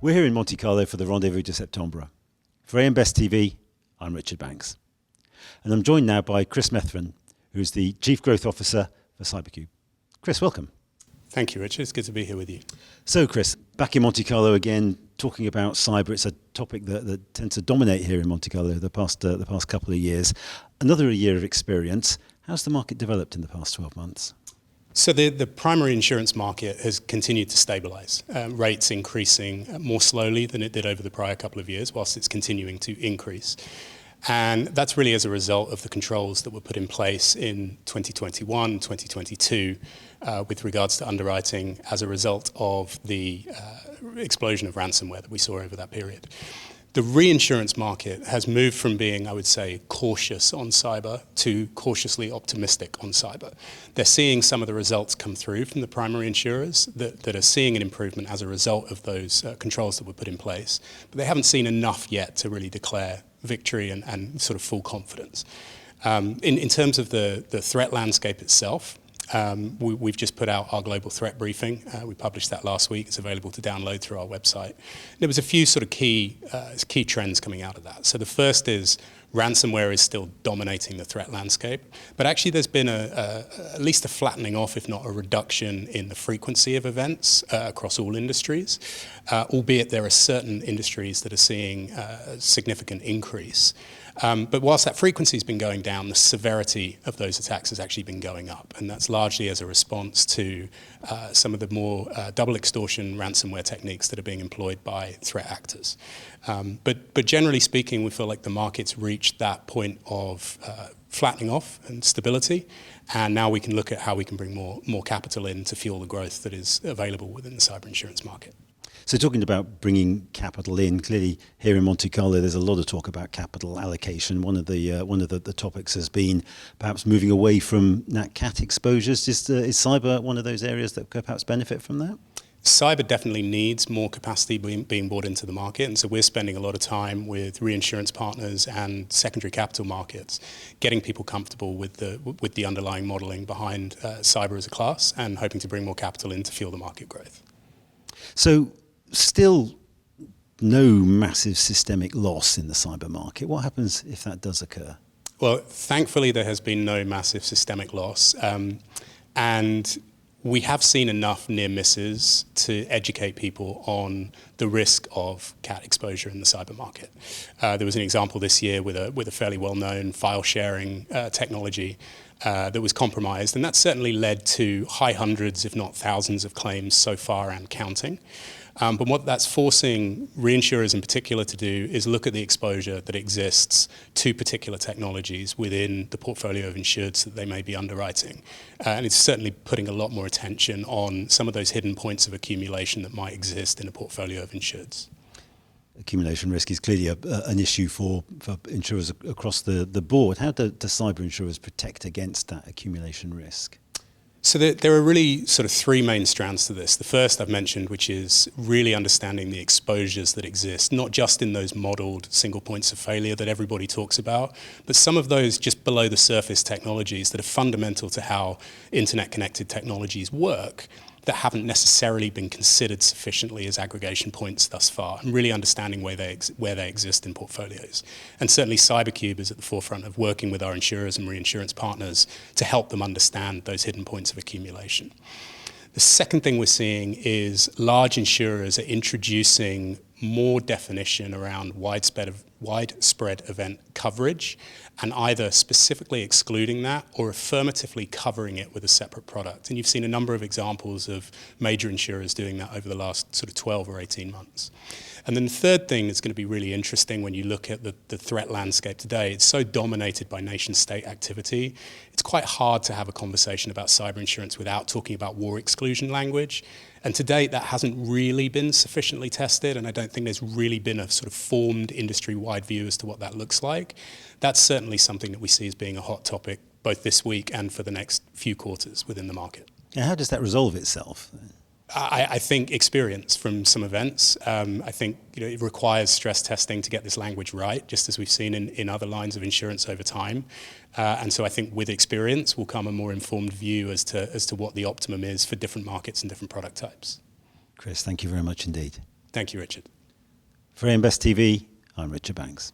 We're here in Monte Carlo for the Rendez-Vous de Septembre. For AM Best TV, I'm Richard Banks. And I'm joined now by Chris Methven, who's the Chief Growth Officer for CyberCube. Chris, welcome. Thank you, Richard. It's good to be here with you. So, Chris, back in Monte Carlo again, talking about cyber. It's a topic that tends to dominate here in Monte Carlo the past couple of years. Another year of experience. How's the market developed in the past 12 months? So the primary insurance market has continued to stabilize, rates increasing more slowly than it did over the prior couple of years, whilst it's continuing to increase. And that's really as a result of the controls that were put in place in 2021, 2022, with regards to underwriting as a result of the explosion of ransomware that we saw over that period. The reinsurance market has moved from being, I would say, cautious on cyber to cautiously optimistic on cyber. They're seeing some of the results come through from the primary insurers that are seeing an improvement as a result of those controls that were put in place. But they haven't seen enough yet to really declare victory and sort of full confidence. In terms of the threat landscape itself, we've just put out our global threat briefing. We published that last week. It's available to download through our website. There was a few sort of key trends coming out of that. So the first is ransomware is still dominating the threat landscape, but actually there's been at least a flattening off, if not a reduction in the frequency of events across all industries, albeit there are certain industries that are seeing a significant increase. But whilst that frequency has been going down, the severity of those attacks has actually been going up, and that's largely as a response to some of the more double extortion ransomware techniques that are being employed by threat actors. But generally speaking, we feel like the market's reached that point of flattening off and stability, and now we can look at how we can bring more capital in to fuel the growth that is available within the cyber insurance market. So talking about bringing capital in, clearly here in Monte Carlo there's a lot of talk about capital allocation. One of the topics has been perhaps moving away from Nat Cat exposures. Is cyber one of those areas that could perhaps benefit from that? Cyber definitely needs more capacity being brought into the market, and so we're spending a lot of time with reinsurance partners and secondary capital markets, getting people comfortable with the underlying modelling behind cyber as a class, and hoping to bring more capital in to fuel the market growth. So still no massive systemic loss in the cyber market. What happens if that does occur? Well, thankfully there has been no massive systemic loss, and we have seen enough near misses to educate people on the risk of cat exposure in the cyber market. There was an example this year with a fairly well-known file sharing technology that was compromised, and that certainly led to high hundreds, if not thousands, of claims so far and counting. But what that's forcing reinsurers in particular to do is look at the exposure that exists to particular technologies within the portfolio of insureds that they may be underwriting. And it's certainly putting a lot more attention on some of those hidden points of accumulation that might exist in a portfolio of insureds. Accumulation risk is clearly an issue for insurers across the board. How do cyber insurers protect against that accumulation risk? So there are really sort of three main strands to this. The first I've mentioned, which is really understanding the exposures that exist, not just in those modeled single points of failure that everybody talks about, but some of those just below the surface technologies that are fundamental to how internet-connected technologies work, that haven't necessarily been considered sufficiently as aggregation points thus far, and really understanding where they exist in portfolios. And certainly CyberCube is at the forefront of working with our insurers and reinsurance partners to help them understand those hidden points of accumulation. The second thing we're seeing is large insurers are introducing more definition around widespread event coverage, and either specifically excluding that or affirmatively covering it with a separate product. And you've seen a number of examples of major insurers doing that over the last sort of 12 or 18 months. And then the third thing that's going to be really interesting when you look at the threat landscape today, it's so dominated by nation-state activity, it's quite hard to have a conversation about cyber insurance without talking about war exclusion language. And to date, that hasn't really been sufficiently tested, and I don't think there's really been a sort of formed industry-wide view as to what that looks like. That's certainly something that we see as being a hot topic, both this week and for the next few quarters within the market. And how does that resolve itself? I think experience from some events. I think it requires stress testing to get this language right, just as we've seen in other lines of insurance over time. And so I think with experience will come a more informed view as to what the optimum is for different markets and different product types. Chris, thank you very much indeed. Thank you, Richard. For AM Best TV, I'm Richard Banks.